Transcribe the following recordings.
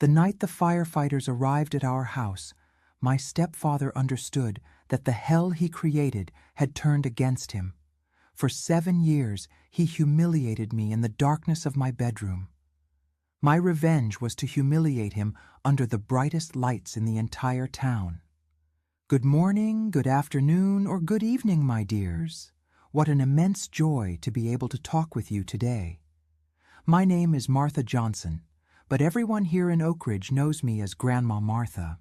The night the firefighters arrived at our house, my stepfather understood that the hell he created had turned against him. For 7 years, he humiliated me in the darkness of my bedroom. My revenge was to humiliate him under the brightest lights in the entire town. Good morning, good afternoon, or good evening, my dears. What an immense joy to be able to talk with you today. My name is Martha Johnson, but everyone here in Oak Ridge knows me as Grandma Martha.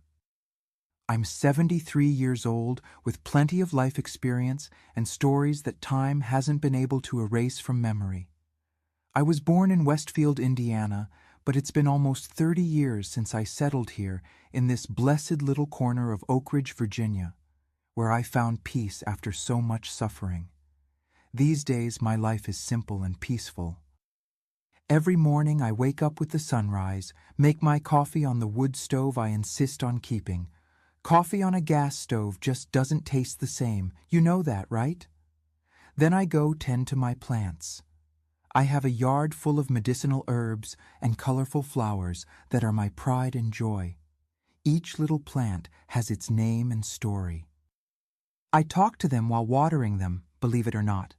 I'm 73 years old with plenty of life experience and stories that time hasn't been able to erase from memory. I was born in Westfield, Indiana, but it's been almost 30 years since I settled here in this blessed little corner of Oak Ridge, Virginia, where I found peace after so much suffering. These days, my life is simple and peaceful. Every morning I wake up with the sunrise, make my coffee on the wood stove I insist on keeping. Coffee on a gas stove just doesn't taste the same. You know that, right? Then I go tend to my plants. I have a yard full of medicinal herbs and colorful flowers that are my pride and joy. Each little plant has its name and story. I talk to them while watering them, believe it or not.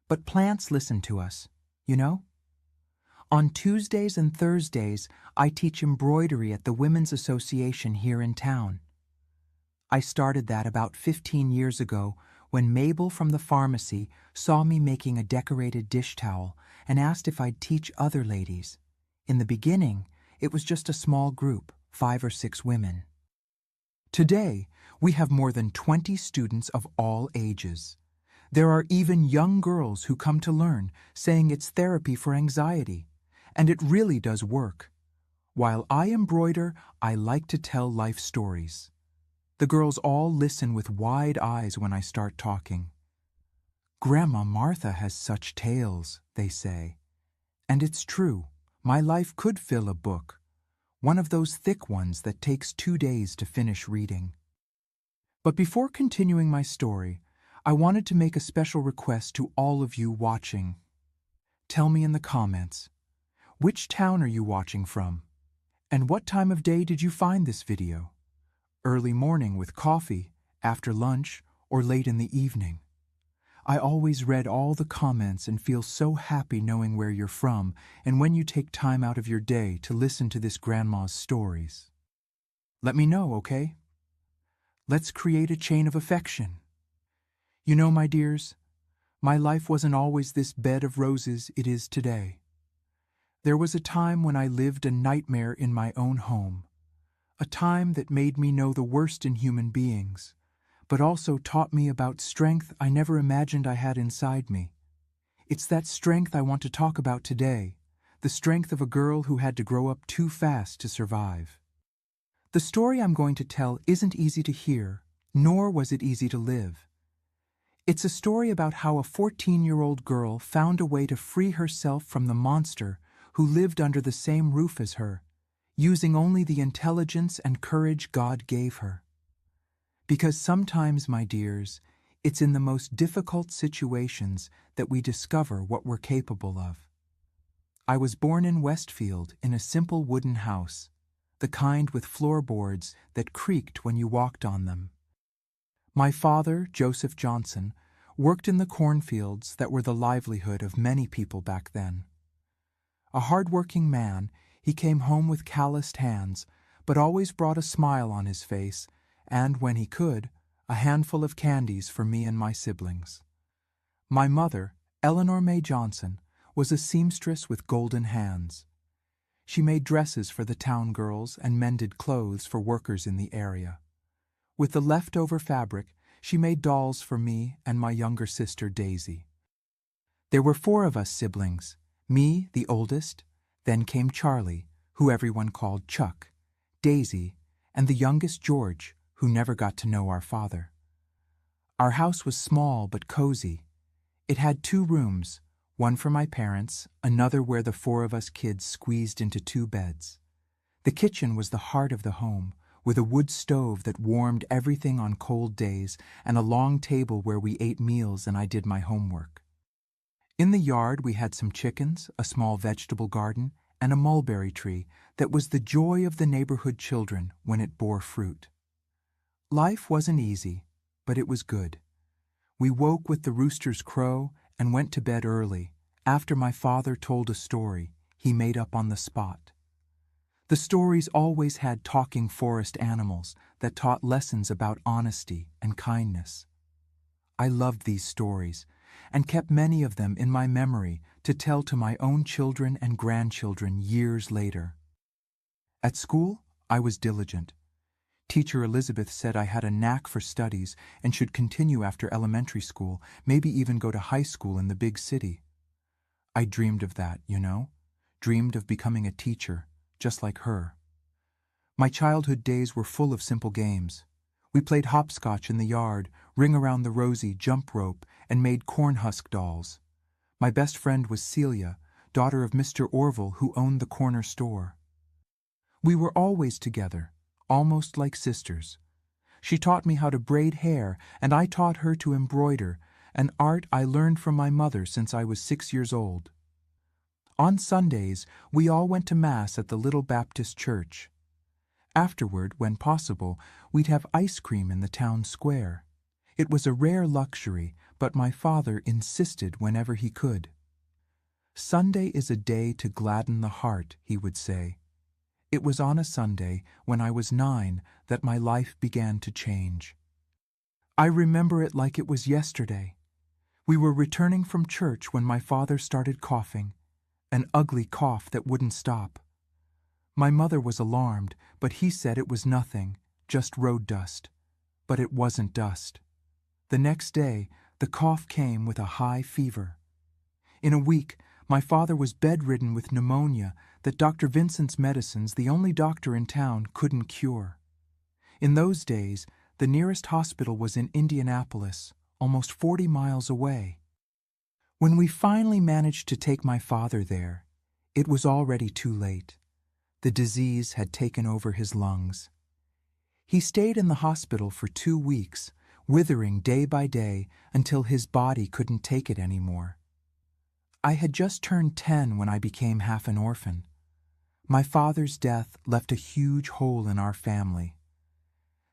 But plants listen to us, you know? On Tuesdays and Thursdays, I teach embroidery at the Women's Association here in town. I started that about 15 years ago when Mabel from the pharmacy saw me making a decorated dish towel and asked if I'd teach other ladies. In the beginning, it was just a small group, 5 or 6 women. Today, we have more than 20 students of all ages. There are even young girls who come to learn, saying it's therapy for anxiety, and it really does work. While I embroider, I like to tell life stories. The girls all listen with wide eyes when I start talking. Grandma Martha has such tales, they say. And it's true, my life could fill a book, one of those thick ones that takes 2 days to finish reading. But before continuing my story, I wanted to make a special request to all of you watching. Tell me in the comments, which town are you watching from? And what time of day did you find this video? Early morning with coffee, after lunch, or late in the evening? I always read all the comments and feel so happy knowing where you're from and when you take time out of your day to listen to this grandma's stories. Let me know, okay? Let's create a chain of affection. You know, my dears, my life wasn't always this bed of roses it is today. There was a time when I lived a nightmare in my own home. A time that made me know the worst in human beings, but also taught me about strength I never imagined I had inside me. It's that strength I want to talk about today, the strength of a girl who had to grow up too fast to survive. The story I'm going to tell isn't easy to hear, nor was it easy to live. It's a story about how a 14-year-old girl found a way to free herself from the monster who lived under the same roof as her, using only the intelligence and courage God gave her. Because sometimes, my dears, it's in the most difficult situations that we discover what we're capable of. I was born in Westfield in a simple wooden house, the kind with floorboards that creaked when you walked on them. My father, Joseph Johnson, worked in the cornfields that were the livelihood of many people back then. A hard-working man, he came home with calloused hands, but always brought a smile on his face, and, when he could, a handful of candies for me and my siblings. My mother, Eleanor May Johnson, was a seamstress with golden hands. She made dresses for the town girls and mended clothes for workers in the area. With the leftover fabric, she made dolls for me and my younger sister Daisy. There were 4 of us siblings, me, the oldest, then came Charlie, who everyone called Chuck, Daisy, and the youngest George, who never got to know our father. Our house was small but cozy. It had 2 rooms, one for my parents, another where the 4 of us kids squeezed into 2 beds. The kitchen was the heart of the home, with a wood stove that warmed everything on cold days and a long table where we ate meals and I did my homework. In the yard we had some chickens, a small vegetable garden, and a mulberry tree that was the joy of the neighborhood children when it bore fruit. Life wasn't easy, but it was good. We woke with the rooster's crow and went to bed early after my father told a story he made up on the spot. The stories always had talking forest animals that taught lessons about honesty and kindness. I loved these stories and kept many of them in my memory to tell to my own children and grandchildren years later. At school, I was diligent. Teacher Elizabeth said I had a knack for studies and should continue after elementary school, maybe even go to high school in the big city. I dreamed of that, dreamed of becoming a teacher, just like her. My childhood days were full of simple games. We played hopscotch in the yard, ring around the rosy, jump rope, and made corn husk dolls. My best friend was Celia, daughter of Mr. Orville, who owned the corner store. We were always together, almost like sisters. She taught me how to braid hair, and I taught her to embroider, an art I learned from my mother since I was 6 years old. On Sundays, we all went to Mass at the little Baptist church. Afterward, when possible, we'd have ice cream in the town square. It was a rare luxury, but my father insisted whenever he could. Sunday is a day to gladden the heart, he would say. It was on a Sunday, when I was 9, that my life began to change. I remember it like it was yesterday. We were returning from church when my father started coughing, an ugly cough that wouldn't stop. My mother was alarmed, but he said it was nothing, just road dust. But it wasn't dust. The next day, the cough came with a high fever. In a week, my father was bedridden with pneumonia that Dr. Vincent's medicines, the only doctor in town, couldn't cure. In those days, the nearest hospital was in Indianapolis, almost 40 miles away. When we finally managed to take my father there, it was already too late. The disease had taken over his lungs. He stayed in the hospital for 2 weeks, withering day by day until his body couldn't take it anymore. I had just turned 10 when I became half an orphan. My father's death left a huge hole in our family.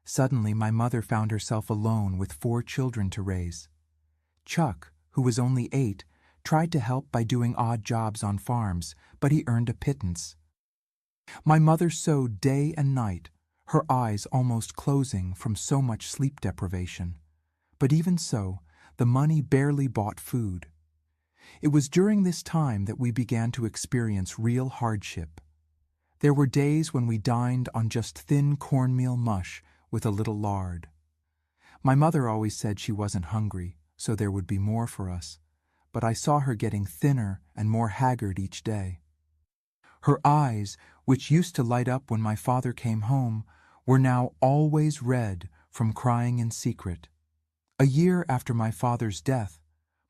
Suddenly, my mother found herself alone with 4 children to raise. Chuck, who was only 8, tried to help by doing odd jobs on farms, but he earned a pittance. My mother sewed day and night, her eyes almost closing from so much sleep deprivation. But even so, the money barely bought food. It was during this time that we began to experience real hardship. There were days when we dined on just thin cornmeal mush with a little lard. My mother always said she wasn't hungry, so there would be more for us, but I saw her getting thinner and more haggard each day. Her eyes, which used to light up when my father came home, were now always red from crying in secret. A year after my father's death,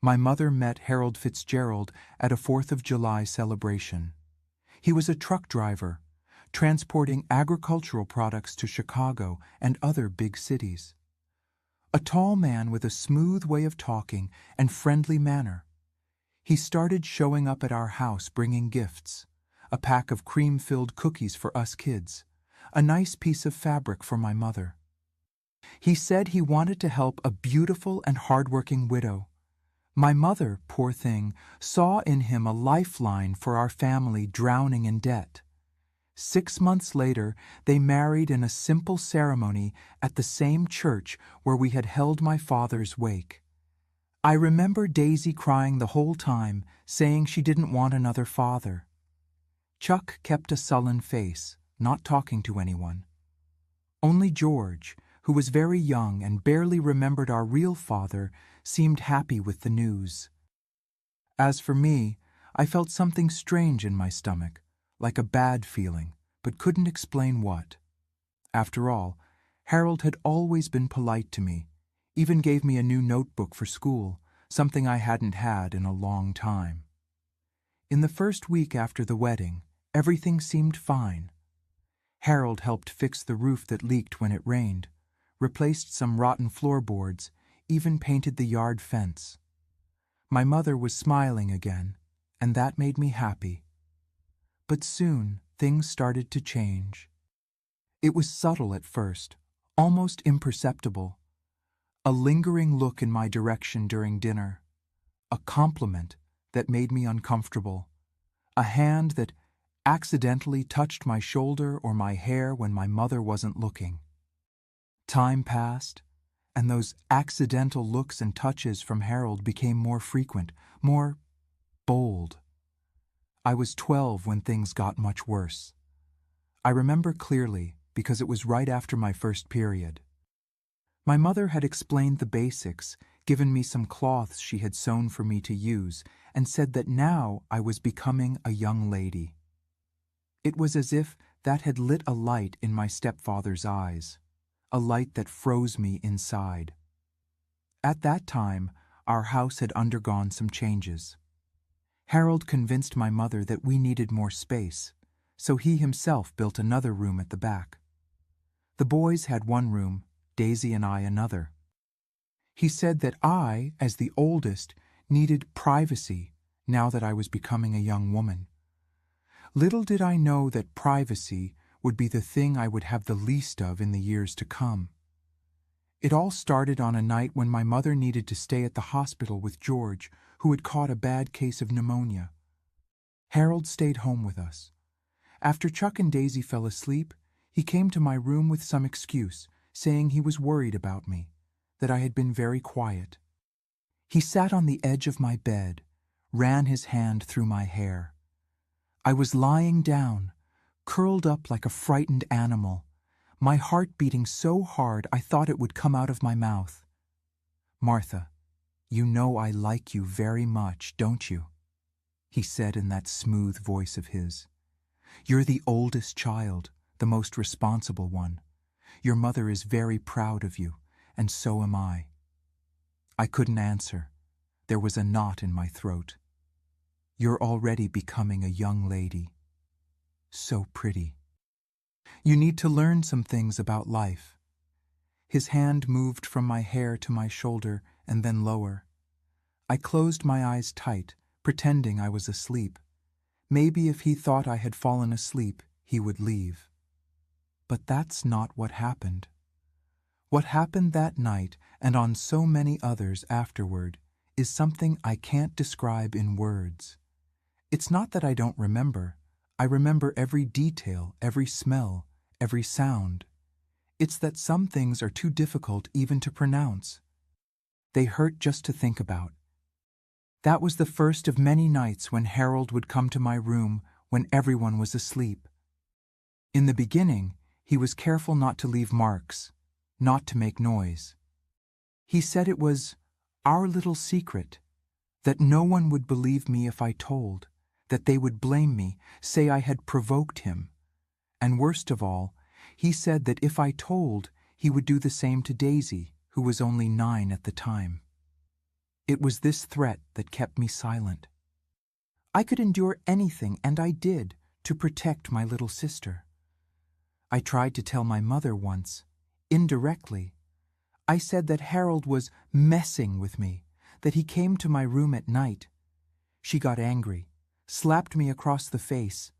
my mother met Harold Fitzgerald at a 4th of July celebration. He was a truck driver, transporting agricultural products to Chicago and other big cities. A tall man with a smooth way of talking and friendly manner. He started showing up at our house bringing gifts, a pack of cream-filled cookies for us kids, a nice piece of fabric for my mother. He said he wanted to help a beautiful and hard-working widow. My mother, poor thing, saw in him a lifeline for our family drowning in debt. 6 months later, they married in a simple ceremony at the same church where we had held my father's wake. I remember Daisy crying the whole time, saying she didn't want another father. Chuck kept a sullen face, not talking to anyone. Only George, who was very young and barely remembered our real father, seemed happy with the news. As for me, I felt something strange in my stomach, like a bad feeling, but couldn't explain what. After all, Harold had always been polite to me, even gave me a new notebook for school, something I hadn't had in a long time. In the first week after the wedding, everything seemed fine. Harold helped fix the roof that leaked when it rained, replaced some rotten floorboards, even painted the yard fence. My mother was smiling again, and that made me happy. But soon things started to change. It was subtle at first, almost imperceptible. A lingering look in my direction during dinner, a compliment that made me uncomfortable, a hand that accidentally touched my shoulder or my hair when my mother wasn't looking. Time passed, and those accidental looks and touches from Harold became more frequent, more bold. I was 12 when things got much worse. I remember clearly because it was right after my first period. My mother had explained the basics, given me some cloths she had sewn for me to use, and said that now I was becoming a young lady. It was as if that had lit a light in my stepfather's eyes, a light that froze me inside. At that time, our house had undergone some changes. Harold convinced my mother that we needed more space, so he himself built another room at the back. The boys had one room, Daisy and I another. He said that I, as the oldest, needed privacy now that I was becoming a young woman. Little did I know that privacy would be the thing I would have the least of in the years to come. It all started on a night when my mother needed to stay at the hospital with George, who had caught a bad case of pneumonia. Harold stayed home with us. After Chuck and Daisy fell asleep, he came to my room with some excuse, saying he was worried about me, that I had been very quiet. He sat on the edge of my bed, ran his hand through my hair. I was lying down, curled up like a frightened animal, my heart beating so hard I thought it would come out of my mouth. "Martha, you know I like you very much, don't you?" he said in that smooth voice of his. "You're the oldest child, the most responsible one. Your mother is very proud of you, and so am I." I couldn't answer. There was a knot in my throat. "You're already becoming a young lady. So pretty. You need to learn some things about life." His hand moved from my hair to my shoulder and then lower. I closed my eyes tight, pretending I was asleep. Maybe if he thought I had fallen asleep, he would leave. But that's not what happened. What happened that night and on so many others afterward is something I can't describe in words. It's not that I don't remember. I remember every detail, every smell, every sound. It's that some things are too difficult even to pronounce. They hurt just to think about. That was the first of many nights when Harold would come to my room when everyone was asleep. In the beginning, he was careful not to leave marks, not to make noise. He said it was our little secret, that no one would believe me if I told, that they would blame me, say I had provoked him. And worst of all, he said that if I told, he would do the same to Daisy, who was only 9 at the time. It was this threat that kept me silent. I could endure anything, and I did, to protect my little sister. I tried to tell my mother once, indirectly. I said that Harold was messing with me, that he came to my room at night. She got angry, slapped me across the face.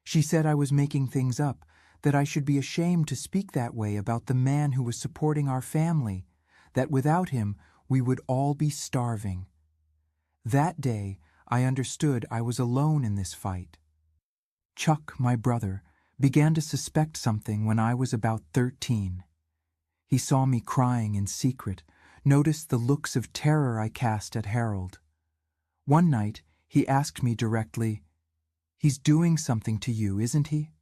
She said I was making things up, that I should be ashamed to speak that way about the man who was supporting our family, that without him we would all be starving. That day I understood I was alone in this fight. Chuck, my brother, began to suspect something when I was about 13. He saw me crying in secret, noticed the looks of terror I cast at Harold. One night he asked me directly, "He's doing something to you, isn't he?"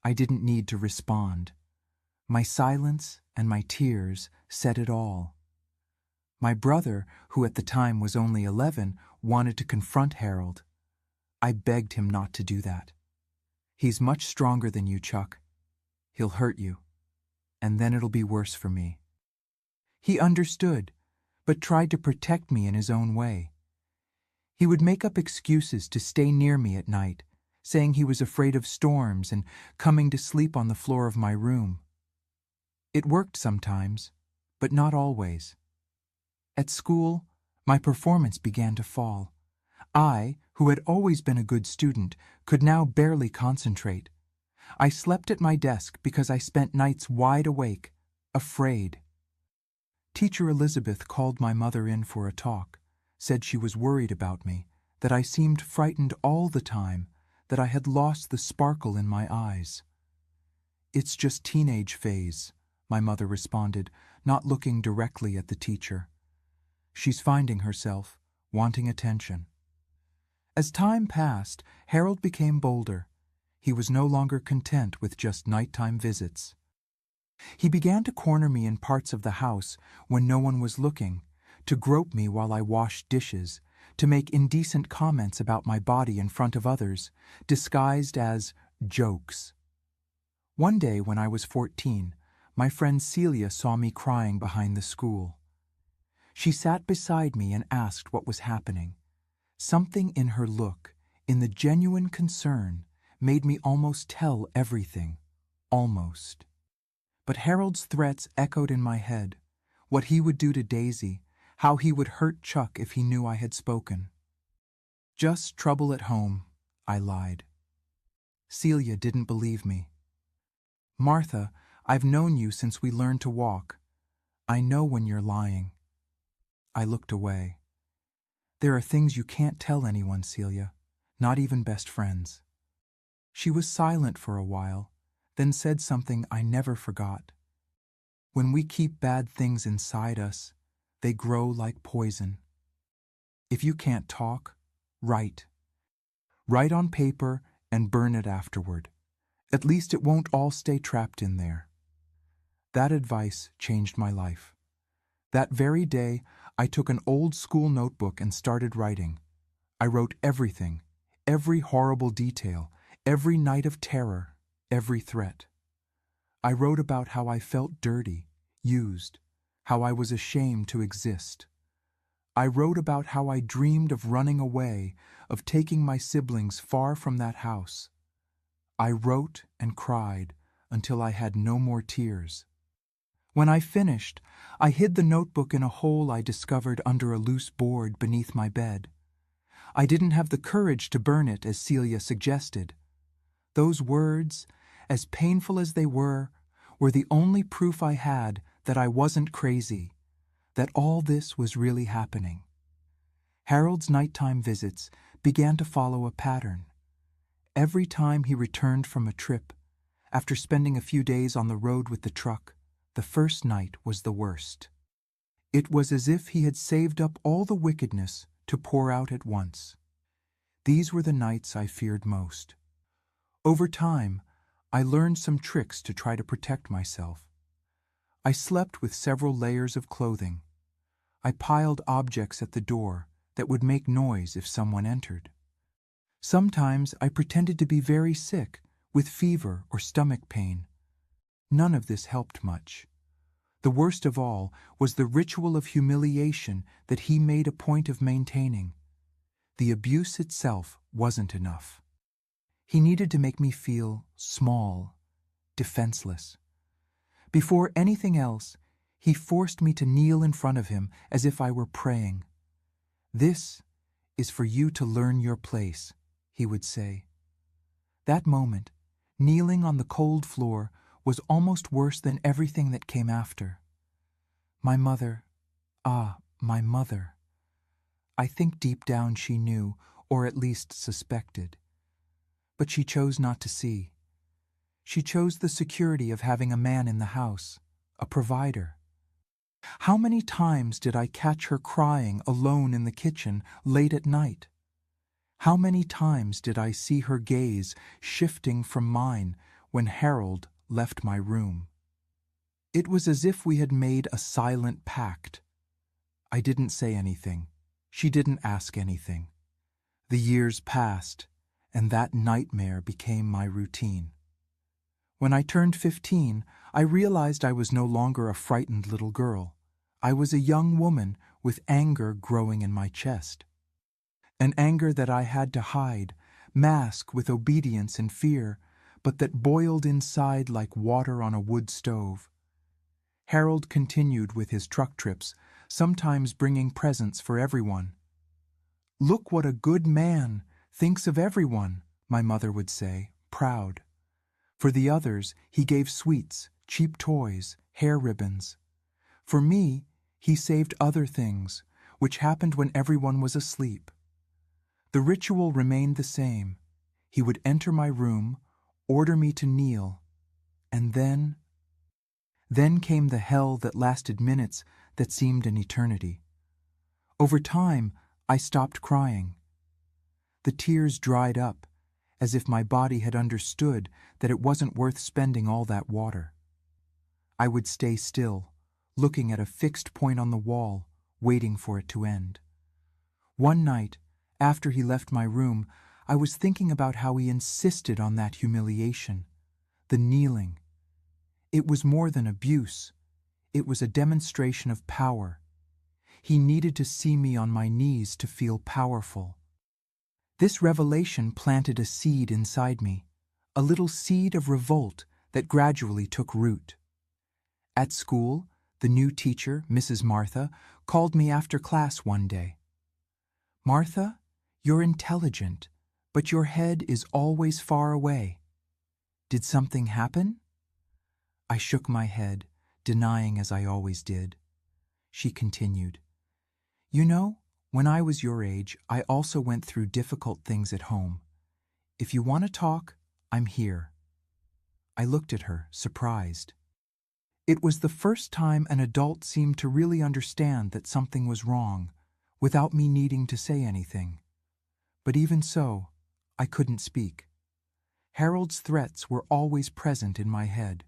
I didn't need to respond. My silence and my tears said it all. My brother, who at the time was only 11, wanted to confront Harold. I begged him not to do that. "He's much stronger than you, Chuck. He'll hurt you, and then it'll be worse for me." He understood, but tried to protect me in his own way. He would make up excuses to stay near me at night, saying he was afraid of storms and coming to sleep on the floor of my room. It worked sometimes, but not always. At school, my performance began to fall. I, who had always been a good student, could now barely concentrate. I slept at my desk because I spent nights wide awake, afraid. Teacher Elizabeth called my mother in for a talk, said she was worried about me, that I seemed frightened all the time, that I had lost the sparkle in my eyes. "It's just teenage phase," my mother responded, not looking directly at the teacher. "She's finding herself, wanting attention." As time passed, Harold became bolder. He was no longer content with just nighttime visits. He began to corner me in parts of the house when no one was looking, to grope me while I washed dishes, to make indecent comments about my body in front of others, disguised as jokes. One day when I was 14, my friend Celia saw me crying behind the school. She sat beside me and asked what was happening. Something in her look, in the genuine concern, made me almost tell everything. Almost. But Harold's threats echoed in my head. What he would do to Daisy, how he would hurt Chuck if he knew I had spoken. "Just trouble at home," I lied. Celia didn't believe me. "Martha, I've known you since we learned to walk. I know when you're lying." I looked away. "There are things you can't tell anyone, Celia, not even best friends." She was silent for a while, then said something I never forgot. "When we keep bad things inside us, they grow like poison. If you can't talk, write. Write on paper and burn it afterward. At least it won't all stay trapped in there." That advice changed my life. That very day, I took an old school notebook and started writing. I wrote everything, every horrible detail, every night of terror, every threat. I wrote about how I felt dirty, used, how I was ashamed to exist. I wrote about how I dreamed of running away, of taking my siblings far from that house. I wrote and cried until I had no more tears. When I finished, I hid the notebook in a hole I discovered under a loose board beneath my bed. I didn't have the courage to burn it as Celia suggested. Those words, as painful as they were the only proof I had that I wasn't crazy, that all this was really happening. Harold's nighttime visits began to follow a pattern. Every time he returned from a trip, after spending a few days on the road with the truck, the first night was the worst. It was as if he had saved up all the wickedness to pour out at once. These were the nights I feared most. Over time, I learned some tricks to try to protect myself. I slept with several layers of clothing. I piled objects at the door that would make noise if someone entered. Sometimes I pretended to be very sick, with fever or stomach pain. None of this helped much. The worst of all was the ritual of humiliation that he made a point of maintaining. The abuse itself wasn't enough. He needed to make me feel small, defenseless. Before anything else, he forced me to kneel in front of him as if I were praying. "This is for you to learn your place," he would say. That moment, kneeling on the cold floor, was almost worse than everything that came after. My mother, my mother. I think deep down she knew, or at least suspected. But she chose not to see. She chose the security of having a man in the house, a provider. How many times did I catch her crying alone in the kitchen late at night? How many times did I see her gaze shifting from mine when Harold left my room? It was as if we had made a silent pact. I didn't say anything. She didn't ask anything. The years passed, and that nightmare became my routine. When I turned 15, I realized I was no longer a frightened little girl. I was a young woman with anger growing in my chest. An anger that I had to hide, mask with obedience and fear, but that boiled inside like water on a wood stove. Harold continued with his truck trips, sometimes bringing presents for everyone. "Look what a good man," "Thinks of everyone," my mother would say, proud. For the others, he gave sweets, cheap toys, hair ribbons. For me, he saved other things, which happened when everyone was asleep. The ritual remained the same. He would enter my room, order me to kneel, and then came the hell that lasted minutes that seemed an eternity. Over time, I stopped crying. The tears dried up, as if my body had understood that it wasn't worth spending all that water. I would stay still, looking at a fixed point on the wall, waiting for it to end. One night, after he left my room, I was thinking about how he insisted on that humiliation, the kneeling. It was more than abuse. It was a demonstration of power. He needed to see me on my knees to feel powerful. This revelation planted a seed inside me, a little seed of revolt that gradually took root. At school, the new teacher, Mrs. Martha, called me after class one day. "Martha, you're intelligent, but your head is always far away. Did something happen?" I shook my head, denying as I always did. She continued, "You know, when I was your age, I also went through difficult things at home. If you want to talk, I'm here." I looked at her, surprised. It was the first time an adult seemed to really understand that something was wrong, without me needing to say anything. But even so, I couldn't speak. Harold's threats were always present in my head.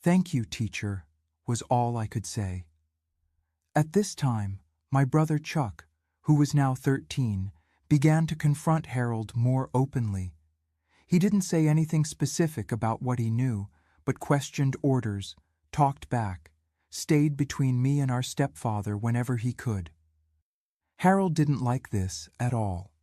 "Thank you, teacher," was all I could say. At this time, my brother Chuck, who was now 13, began to confront Harold more openly. He didn't say anything specific about what he knew, but questioned orders, talked back, stayed between me and our stepfather whenever he could. Harold didn't like this at all.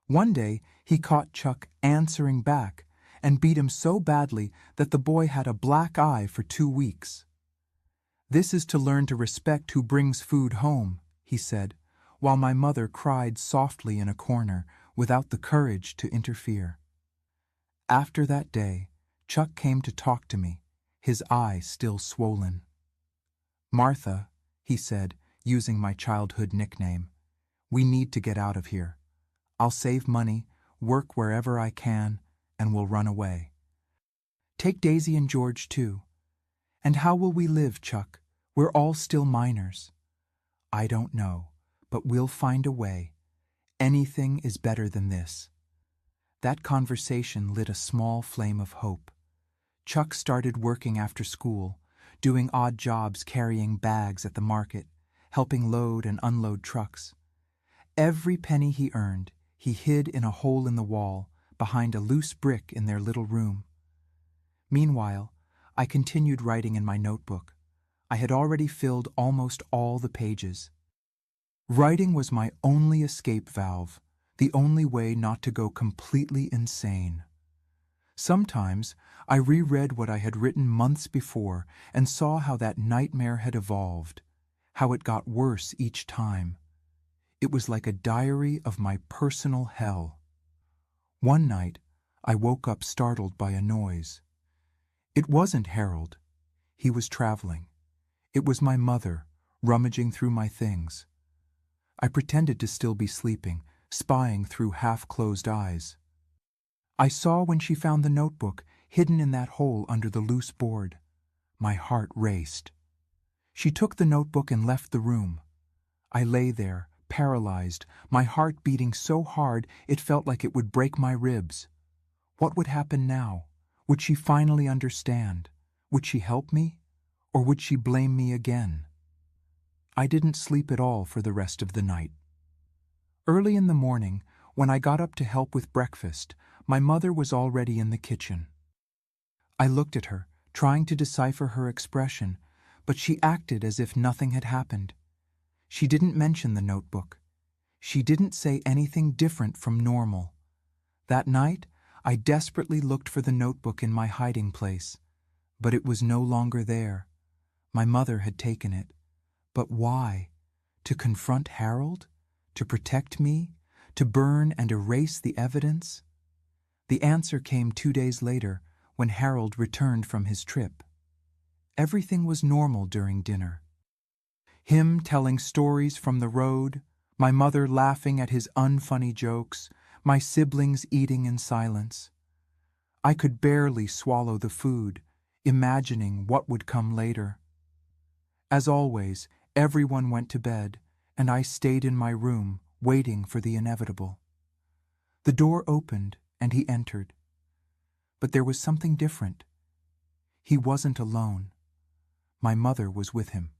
One day, he caught Chuck answering back and beat him so badly that the boy had a black eye for 2 weeks. "This is to learn to respect who brings food home," he said, while my mother cried softly in a corner without the courage to interfere. After that day, Chuck came to talk to me, his eye still swollen. "Martha," he said, using my childhood nickname, "we need to get out of here. I'll save money, work wherever I can, and we'll run away. Take Daisy and George too. And how will we live, Chuck? We're all still minors." "I don't know, but we'll find a way. Anything is better than this." That conversation lit a small flame of hope. Chuck started working after school, doing odd jobs carrying bags at the market, helping load and unload trucks. Every penny he earned, he hid in a hole in the wall, behind a loose brick in their little room. Meanwhile, I continued writing in my notebook. I had already filled almost all the pages. Writing was my only escape valve, the only way not to go completely insane. Sometimes I reread what I had written months before and saw how that nightmare had evolved, how it got worse each time. It was like a diary of my personal hell. One night, I woke up startled by a noise. It wasn't Harold. He was traveling. It was my mother, rummaging through my things. I pretended to still be sleeping, spying through half-closed eyes. I saw when she found the notebook hidden in that hole under the loose board. My heart raced. She took the notebook and left the room. I lay there, paralyzed, my heart beating so hard it felt like it would break my ribs. What would happen now? Would she finally understand? Would she help me? Or would she blame me again? I didn't sleep at all for the rest of the night. Early in the morning, when I got up to help with breakfast, my mother was already in the kitchen. I looked at her, trying to decipher her expression, but she acted as if nothing had happened. She didn't mention the notebook. She didn't say anything different from normal. That night, I desperately looked for the notebook in my hiding place, but it was no longer there. My mother had taken it. But why? To confront Harold? To protect me? To burn and erase the evidence? The answer came 2 days later when Harold returned from his trip. Everything was normal during dinner. Him telling stories from the road, my mother laughing at his unfunny jokes, my siblings eating in silence. I could barely swallow the food, imagining what would come later. As always, everyone went to bed, and I stayed in my room, waiting for the inevitable. The door opened, and he entered. But there was something different. He wasn't alone. My mother was with him.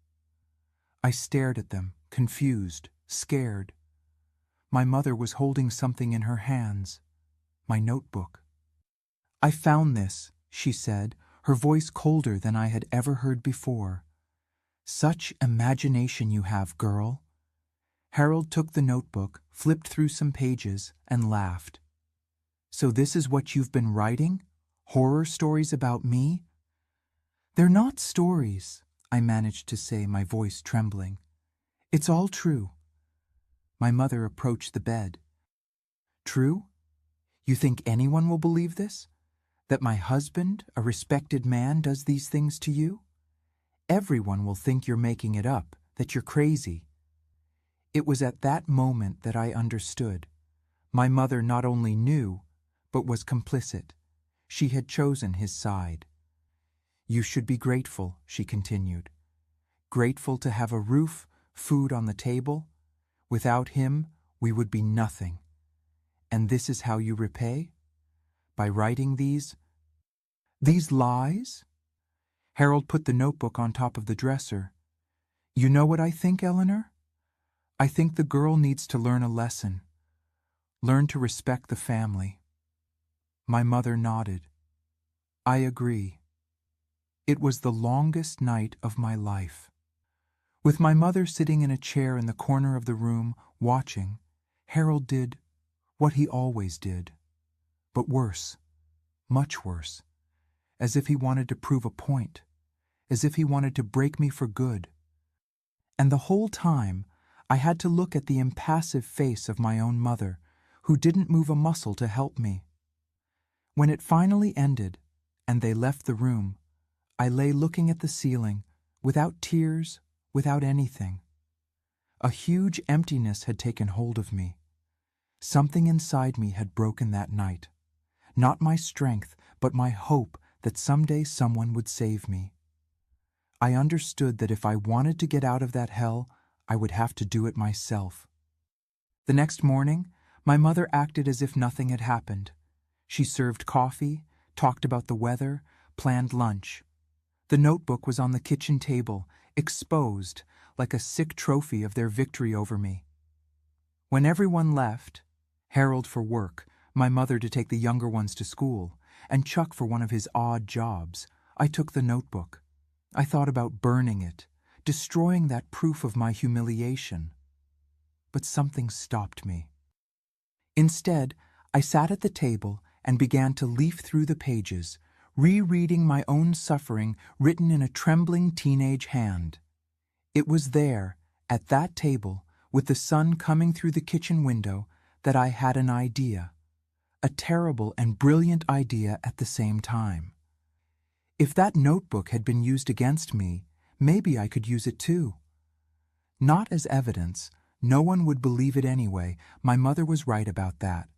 I stared at them, confused, scared. My mother was holding something in her hands, my notebook. "I found this," she said, her voice colder than I had ever heard before. "Such imagination you have, girl." Harold took the notebook, flipped through some pages, and laughed. "So this is what you've been writing? Horror stories about me?" "They're not stories," I managed to say, my voice trembling. "It's all true." My mother approached the bed. "True? You think anyone will believe this? That my husband, a respected man, does these things to you? Everyone will think you're making it up, that you're crazy." It was at that moment that I understood. My mother not only knew, but was complicit. She had chosen his side. "You should be grateful," she continued. "Grateful to have a roof, food on the table. Without him, we would be nothing. And this is how you repay? By writing these lies?" Harold put the notebook on top of the dresser. "You know what I think, Eleanor? I think the girl needs to learn a lesson. Learn to respect the family." My mother nodded. "I agree." It was the longest night of my life. With my mother sitting in a chair in the corner of the room, watching, Harold did what he always did. But worse, much worse. As if he wanted to prove a point. As if he wanted to break me for good. And the whole time, I had to look at the impassive face of my own mother, who didn't move a muscle to help me. When it finally ended, and they left the room, I lay looking at the ceiling, without tears, without anything. A huge emptiness had taken hold of me. Something inside me had broken that night. Not my strength, but my hope that someday someone would save me. I understood that if I wanted to get out of that hell, I would have to do it myself. The next morning, my mother acted as if nothing had happened. She served coffee, talked about the weather, planned lunch. The notebook was on the kitchen table, exposed, like a sick trophy of their victory over me. When everyone left, Harold for work, my mother to take the younger ones to school, and Chuck for one of his odd jobs, I took the notebook. I thought about burning it, destroying that proof of my humiliation. But something stopped me. Instead, I sat at the table and began to leaf through the pages, rereading my own suffering written in a trembling teenage hand. It was there, at that table, with the sun coming through the kitchen window, that I had an idea. A terrible and brilliant idea at the same time. If that notebook had been used against me, maybe I could use it too. Not as evidence, no one would believe it anyway, my mother was right about that.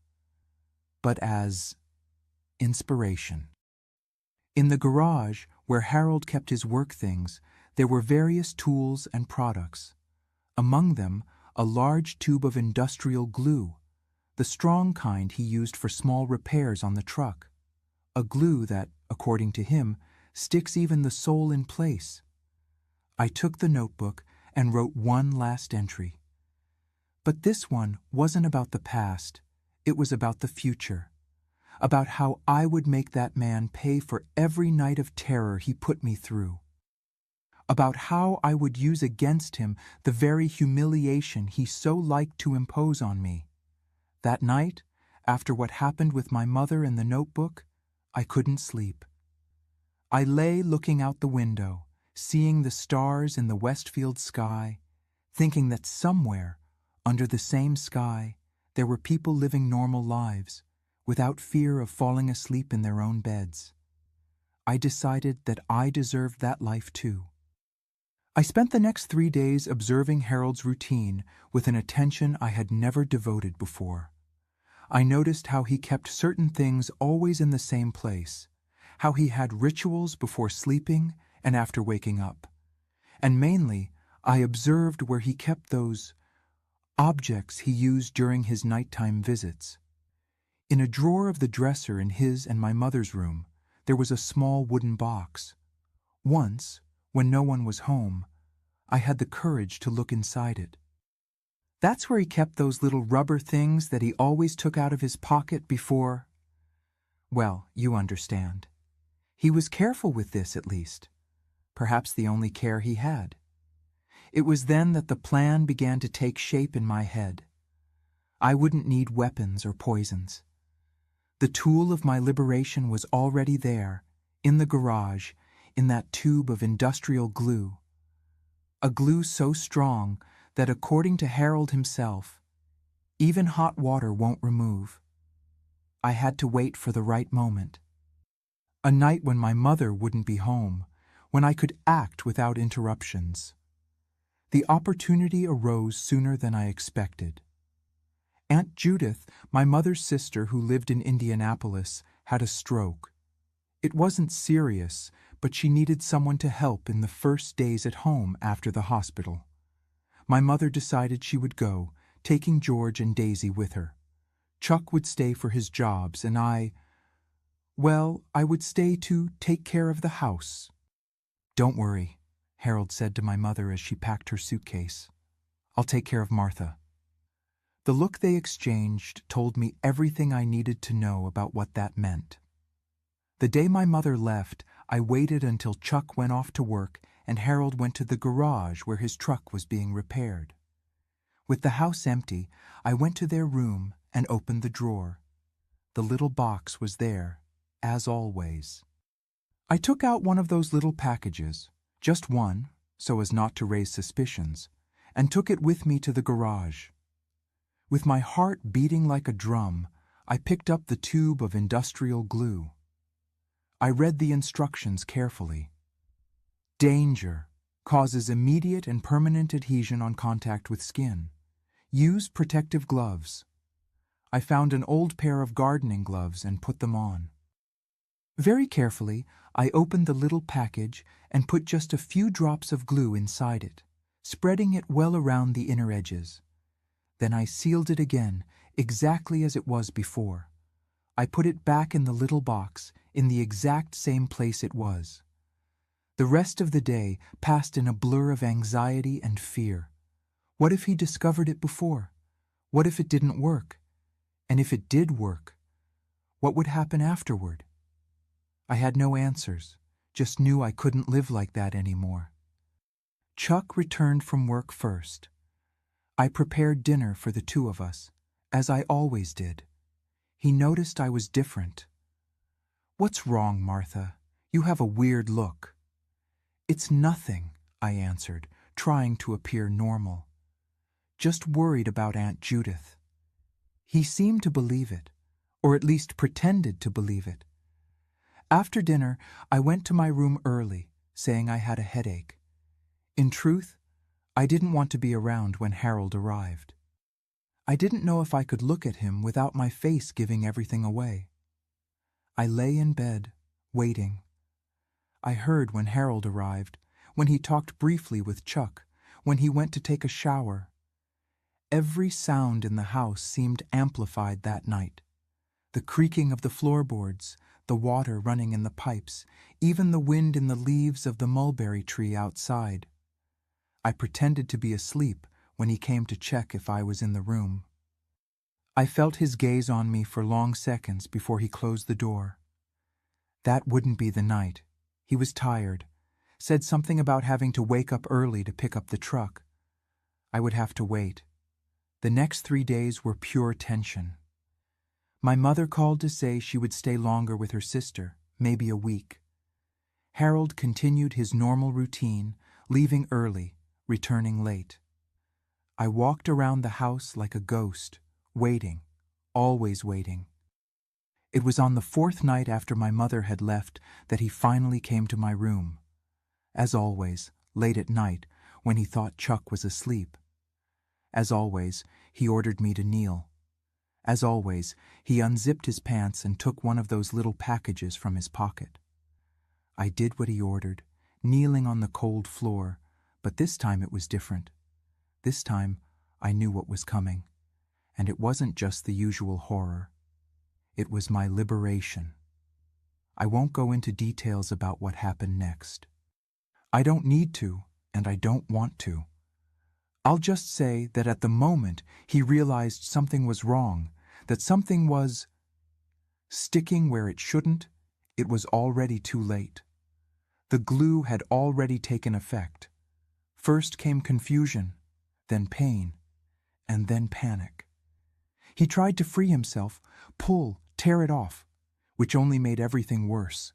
But as inspiration. In the garage, where Harold kept his work things, there were various tools and products. Among them, a large tube of industrial glue, the strong kind he used for small repairs on the truck. A glue that, according to him, sticks even the soul in place. I took the notebook and wrote one last entry. But this one wasn't about the past, it was about the future. About how I would make that man pay for every night of terror he put me through. About how I would use against him the very humiliation he so liked to impose on me. That night, after what happened with my mother in the notebook, I couldn't sleep. I lay looking out the window, seeing the stars in the Westfield sky, thinking that somewhere, under the same sky, There were people living normal lives, without fear of falling asleep in their own beds. I decided that I deserved that life too. I spent the next 3 days observing Harold's routine with an attention I had never devoted before. I noticed how he kept certain things always in the same place, how he had rituals before sleeping and after waking up. And mainly, I observed where he kept those objects he used during his nighttime visits. In a drawer of the dresser in his and my mother's room, there was a small wooden box. Once, when no one was home, I had the courage to look inside it. That's where he kept those little rubber things that he always took out of his pocket before. Well, you understand. He was careful with this, at least. Perhaps the only care he had. It was then that the plan began to take shape in my head. I wouldn't need weapons or poisons. The tool of my liberation was already there, in the garage, in that tube of industrial glue. A glue so strong that, according to Harold himself, even hot water won't remove. I had to wait for the right moment. A night when my mother wouldn't be home, when I could act without interruptions. The opportunity arose sooner than I expected. Aunt Judith, my mother's sister who lived in Indianapolis, had a stroke. It wasn't serious, but she needed someone to help in the first days at home after the hospital. My mother decided she would go, taking George and Daisy with her. Chuck would stay for his jobs, and I would stay to take care of the house. "Don't worry," Harold said to my mother as she packed her suitcase. "I'll take care of Martha." The look they exchanged told me everything I needed to know about what that meant. The day my mother left, I waited until Chuck went off to work and Harold went to the garage where his truck was being repaired. With the house empty, I went to their room and opened the drawer. The little box was there, as always. I took out one of those little packages, just one, so as not to raise suspicions, and took it with me to the garage. With my heart beating like a drum, I picked up the tube of industrial glue. I read the instructions carefully. Danger. Causes immediate and permanent adhesion on contact with skin. Use protective gloves. I found an old pair of gardening gloves and put them on. Very carefully, I opened the little package and put just a few drops of glue inside it, spreading it well around the inner edges. Then I sealed it again, exactly as it was before. I put it back in the little box, in the exact same place it was. The rest of the day passed in a blur of anxiety and fear. What if he discovered it before? What if it didn't work? And if it did work, what would happen afterward? I had no answers, just knew I couldn't live like that anymore. Chuck returned from work first. I prepared dinner for the two of us, as I always did. He noticed I was different. "What's wrong, Martha? You have a weird look." "It's nothing," I answered, trying to appear normal. "Just worried about Aunt Judith." He seemed to believe it, or at least pretended to believe it. After dinner, I went to my room early, saying I had a headache. In truth, I didn't want to be around when Harold arrived. I didn't know if I could look at him without my face giving everything away. I lay in bed, waiting. I heard when Harold arrived, when he talked briefly with Chuck, when he went to take a shower. Every sound in the house seemed amplified that night. The creaking of the floorboards, the water running in the pipes, even the wind in the leaves of the mulberry tree outside. I pretended to be asleep when he came to check if I was in the room. I felt his gaze on me for long seconds before he closed the door. That wouldn't be the night. He was tired, said something about having to wake up early to pick up the truck. I would have to wait. The next 3 days were pure tension. My mother called to say she would stay longer with her sister, maybe a week. Harold continued his normal routine, leaving early, returning late. I walked around the house like a ghost, waiting, always waiting. It was on the fourth night after my mother had left that he finally came to my room. As always, late at night, when he thought Chuck was asleep. As always, he ordered me to kneel. As always, he unzipped his pants and took one of those little packages from his pocket. I did what he ordered, kneeling on the cold floor, but this time it was different. This time, I knew what was coming, and it wasn't just the usual horror. It was my liberation. I won't go into details about what happened next. I don't need to, and I don't want to. I'll just say that at the moment he realized something was wrong, that something was sticking where it shouldn't. It was already too late. The glue had already taken effect. First came confusion, then pain, and then panic. He tried to free himself, pull, tear it off, which only made everything worse.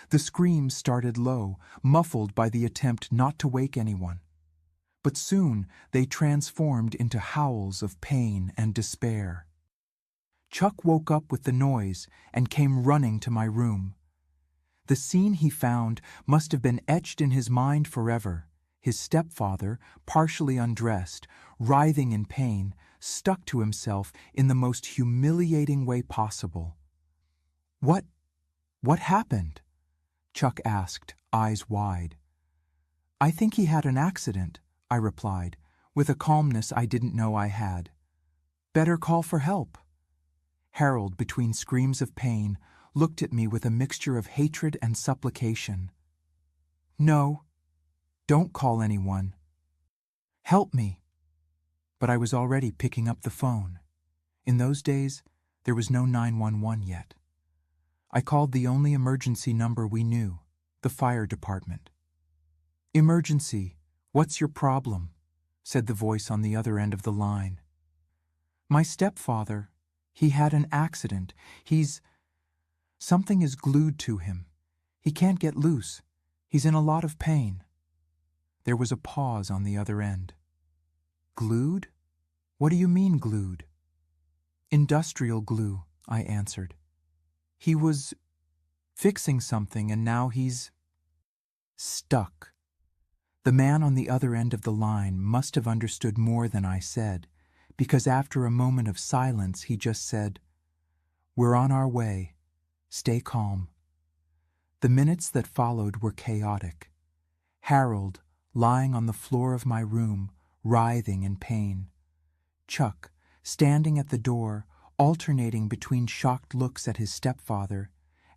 The screams started low, muffled by the attempt not to wake anyone. But soon they transformed into howls of pain and despair. Chuck woke up with the noise and came running to my room. The scene he found must have been etched in his mind forever. His stepfather, partially undressed, writhing in pain, stuck to himself in the most humiliating way possible. What happened?" Chuck asked, eyes wide. "I think he had an accident," I replied, with a calmness I didn't know I had. "Better call for help." Harold, between screams of pain, looked at me with a mixture of hatred and supplication. "No, don't call anyone. Help me." But I was already picking up the phone. In those days, there was no 911 yet. I called the only emergency number we knew, the fire department. "Emergency, what's your problem?" said the voice on the other end of the line. "My stepfather, he had an accident. Something is glued to him. He can't get loose. He's in a lot of pain." There was a pause on the other end. "Glued? What do you mean glued?" "Industrial glue," I answered. "He was fixing something and now he's stuck." The man on the other end of the line must have understood more than I said, because after a moment of silence he just said, "We're on our way. Stay calm." The minutes that followed were chaotic. Harold, lying on the floor of my room, writhing in pain. Chuck, standing at the door, alternating between shocked looks at his stepfather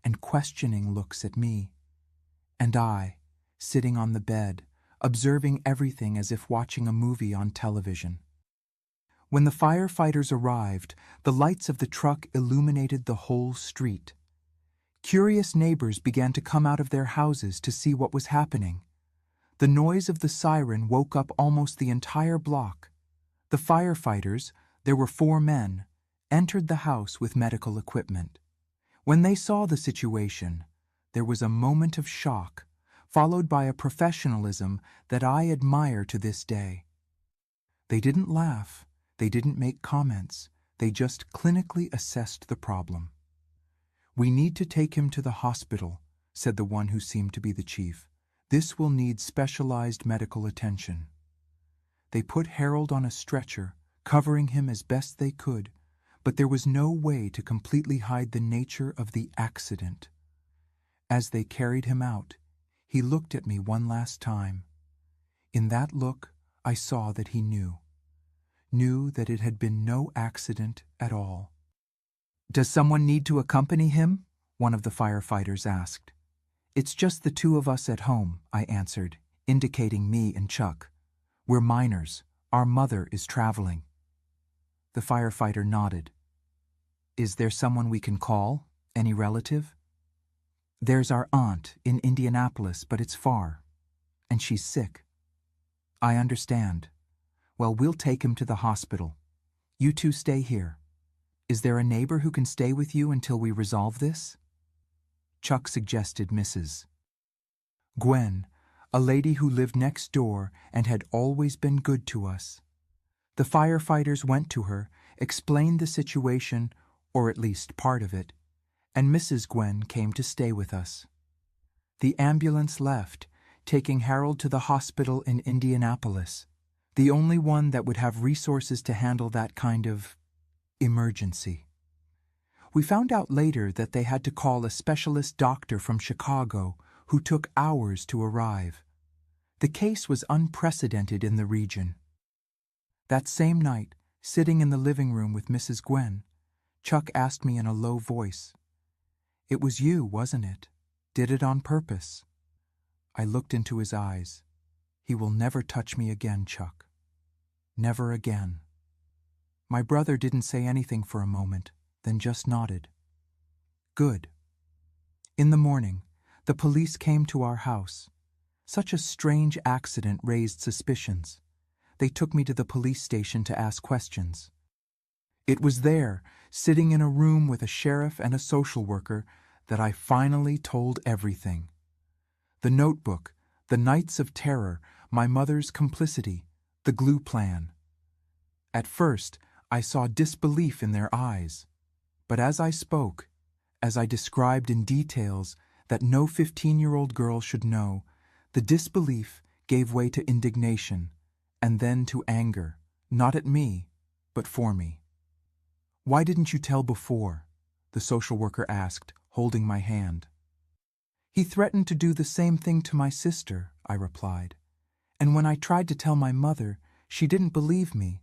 and questioning looks at me. And I, sitting on the bed, observing everything as if watching a movie on television. When the firefighters arrived, the lights of the truck illuminated the whole street. Curious neighbors began to come out of their houses to see what was happening. The noise of the siren woke up almost the entire block. The firefighters, there were 4 men, entered the house with medical equipment. When they saw the situation, there was a moment of shock, followed by a professionalism that I admire to this day. They didn't laugh, they didn't make comments, they just clinically assessed the problem. "We need to take him to the hospital," said the one who seemed to be the chief. "This will need specialized medical attention." They put Harold on a stretcher, covering him as best they could, but there was no way to completely hide the nature of the accident. As they carried him out, he looked at me one last time. In that look, I saw that he knew that it had been no accident at all. "Does someone need to accompany him?" one of the firefighters asked. "It's just the 2 of us at home," I answered, indicating me and Chuck. "We're minors. Our mother is traveling." The firefighter nodded. "Is there someone we can call? Any relative?" "There's our aunt in Indianapolis, but it's far. And she's sick." "I understand. Well, we'll take him to the hospital. You 2 stay here. Is there a neighbor who can stay with you until we resolve this?" Chuck suggested Mrs. Gwen, a lady who lived next door and had always been good to us. The firefighters went to her, explained the situation, or at least part of it, and Mrs. Gwen came to stay with us. The ambulance left, taking Harold to the hospital in Indianapolis, the only one that would have resources to handle that kind of emergency. We found out later that they had to call a specialist doctor from Chicago who took hours to arrive. The case was unprecedented in the region. That same night, sitting in the living room with Mrs. Gwen, Chuck asked me in a low voice, "It was you, wasn't it? Did it on purpose?" I looked into his eyes. "He will never touch me again, Chuck. Never again." My brother didn't say anything for a moment, then just nodded. Good. In the morning, the police came to our house. Such a strange accident raised suspicions. They took me to the police station to ask questions. It was there, sitting in a room with a sheriff and a social worker, that I finally told everything. The notebook, the nights of terror, my mother's complicity, the glue plan. At first, I saw disbelief in their eyes. But as I spoke, as I described in details that no 15-year-old girl should know, the disbelief gave way to indignation, and then to anger, not at me, but for me. "Why didn't you tell before?" the social worker asked, holding my hand. "He threatened to do the same thing to my sister," I replied. "And when I tried to tell my mother, she didn't believe me,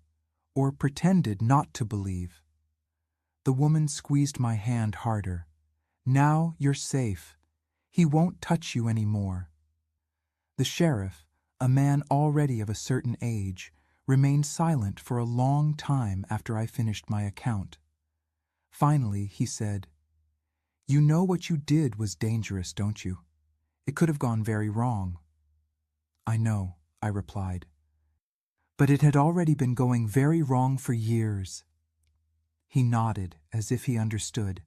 or pretended not to believe." The woman squeezed my hand harder. "Now you're safe. He won't touch you anymore." The sheriff, a man already of a certain age, remained silent for a long time after I finished my account. Finally, he said, "You know what you did was dangerous, don't you? It could have gone very wrong." "I know," I replied. "But it had already been going very wrong for years." He nodded as if he understood.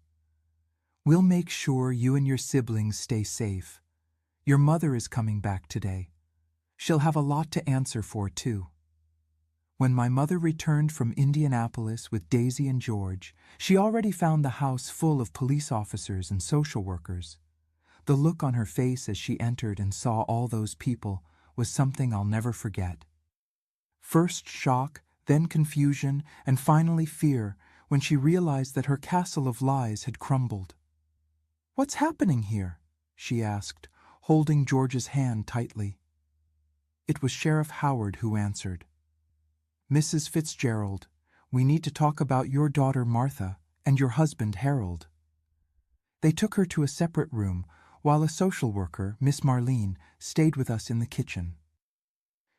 "We'll make sure you and your siblings stay safe. Your mother is coming back today. She'll have a lot to answer for, too." When my mother returned from Indianapolis with Daisy and George, she already found the house full of police officers and social workers. The look on her face as she entered and saw all those people was something I'll never forget. First shock, then confusion, and finally fear when she realized that her castle of lies had crumbled. "What's happening here?" she asked, holding George's hand tightly. It was Sheriff Howard who answered. "Mrs. Fitzgerald, we need to talk about your daughter Martha and your husband Harold." They took her to a separate room, while a social worker, Miss Marlene, stayed with us in the kitchen.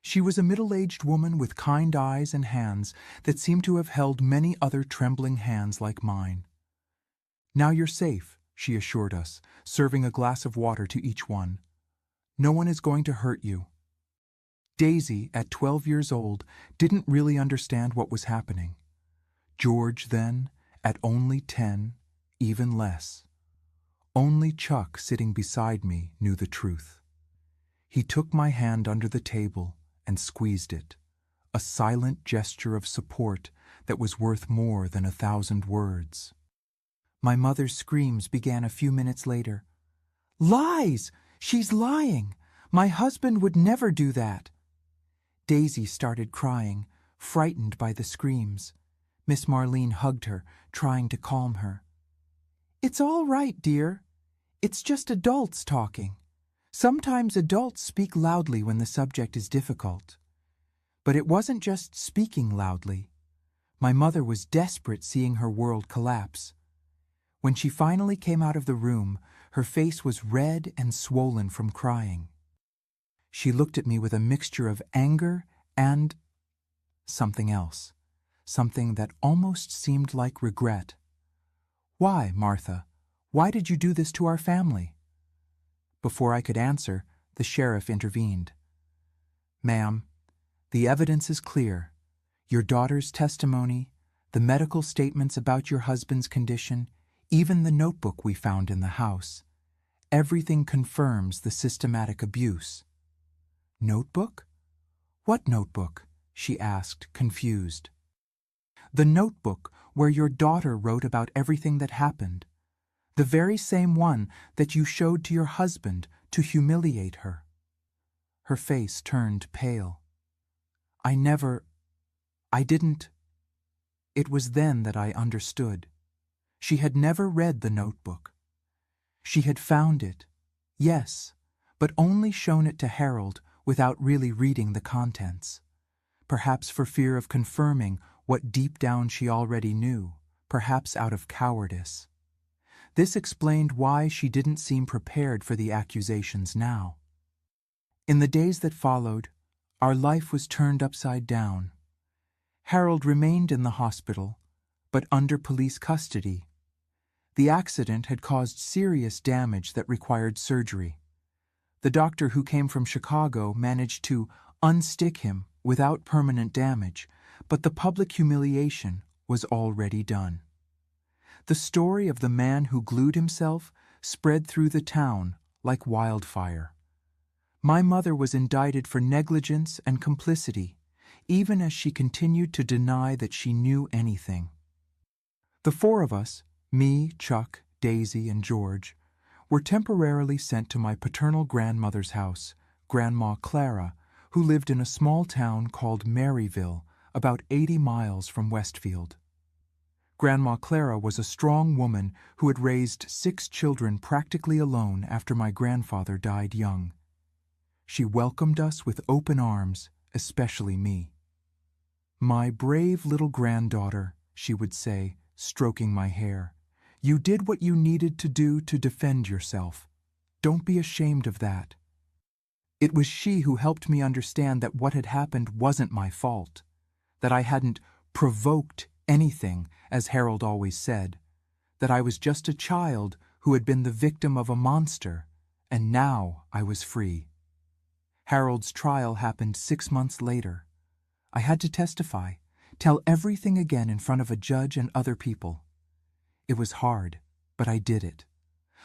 She was a middle-aged woman with kind eyes and hands that seemed to have held many other trembling hands like mine. "Now you're safe," she assured us, serving a glass of water to each one. "No one is going to hurt you." Daisy, at 12 years old, didn't really understand what was happening. George, then, at only 10, even less. Only Chuck, sitting beside me, knew the truth. He took my hand under the table and squeezed it, a silent gesture of support that was worth more than 1,000 words. My mother's screams began a few minutes later. "Lies! She's lying! My husband would never do that!" Daisy started crying, frightened by the screams. Miss Marlene hugged her, trying to calm her. "It's all right, dear. It's just adults talking. Sometimes adults speak loudly when the subject is difficult." But it wasn't just speaking loudly. My mother was desperate seeing her world collapse. When she finally came out of the room, her face was red and swollen from crying. She looked at me with a mixture of anger and something else, something that almost seemed like regret. "Why, Martha? Why did you do this to our family?" Before I could answer, the sheriff intervened. "Ma'am, the evidence is clear. Your daughter's testimony, the medical statements about your husband's condition, even the notebook we found in the house. Everything confirms the systematic abuse." "Notebook? What notebook?" she asked, confused. The notebook where your daughter wrote about everything that happened. The very same one that you showed to your husband to humiliate her." Her face turned pale. I didn't. It was then that I understood. She had never read the notebook. She had found it, yes, but only shown it to Harold without really reading the contents. Perhaps for fear of confirming what deep down she already knew, perhaps out of cowardice. This explained why she didn't seem prepared for the accusations now. In the days that followed, our life was turned upside down. Harold remained in the hospital, but under police custody. The accident had caused serious damage that required surgery. The doctor who came from Chicago managed to unstick him without permanent damage, but the public humiliation was already done. The story of the man who glued himself spread through the town like wildfire. My mother was indicted for negligence and complicity, even as she continued to deny that she knew anything. The four of us, me, Chuck, Daisy, and George, were temporarily sent to my paternal grandmother's house, Grandma Clara, who lived in a small town called Maryville, about 80 miles from Westfield. Grandma Clara was a strong woman who had raised 6 children practically alone after my grandfather died young. She welcomed us with open arms, especially me. "My brave little granddaughter," she would say, stroking my hair. "You did what you needed to do to defend yourself. Don't be ashamed of that." It was she who helped me understand that what had happened wasn't my fault, that I hadn't provoked anything, as Harold always said, that I was just a child who had been the victim of a monster, and now I was free. Harold's trial happened 6 months later. I had to testify, tell everything again in front of a judge and other people. It was hard, but I did it.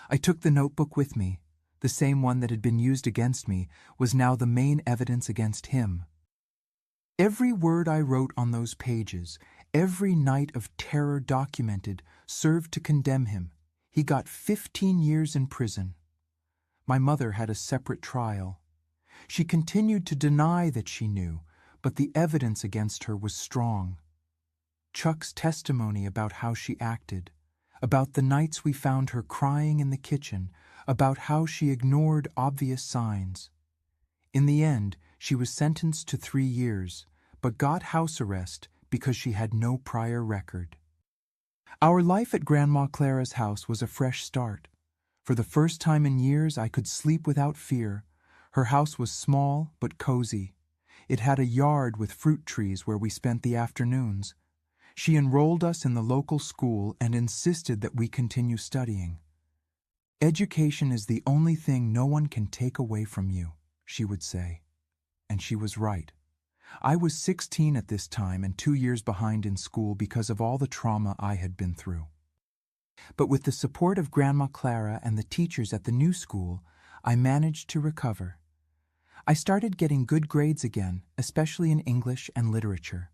I took the notebook with me. The same one that had been used against me was now the main evidence against him. Every word I wrote on those pages, every night of terror documented, served to condemn him. He got 15 years in prison. My mother had a separate trial. She continued to deny that she knew, but the evidence against her was strong. Chuck's testimony about how she acted, about the nights we found her crying in the kitchen, about how she ignored obvious signs. In the end, she was sentenced to 3 years, but got house arrest because she had no prior record. Our life at Grandma Clara's house was a fresh start. For the first time in years, I could sleep without fear. Her house was small but cozy. It had a yard with fruit trees where we spent the afternoons. She enrolled us in the local school and insisted that we continue studying. "Education is the only thing no one can take away from you," she would say. And she was right. I was 16 at this time and 2 years behind in school because of all the trauma I had been through. But with the support of Grandma Clara and the teachers at the new school, I managed to recover. I started getting good grades again, especially in English and literature.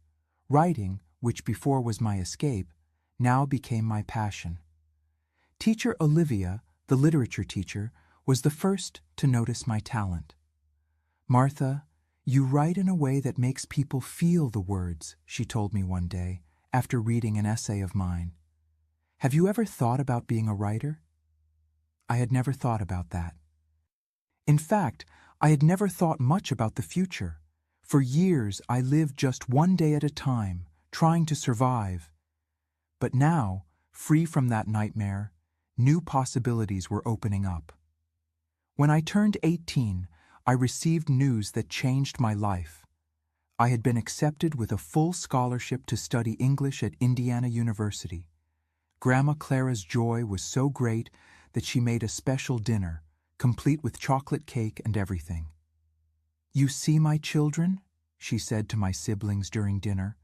Writing, which before was my escape, now became my passion. Teacher Olivia, the literature teacher, was the first to notice my talent. "Martha, you write in a way that makes people feel the words," she told me one day, after reading an essay of mine. "Have you ever thought about being a writer?" I had never thought about that. In fact, I had never thought much about the future. For years, I lived just one day at a time, trying to survive. But now, free from that nightmare, new possibilities were opening up. When I turned 18, I received news that changed my life. I had been accepted with a full scholarship to study English at Indiana University. Grandma Clara's joy was so great that she made a special dinner, complete with chocolate cake and everything. "You see, my children," she said to my siblings during dinner,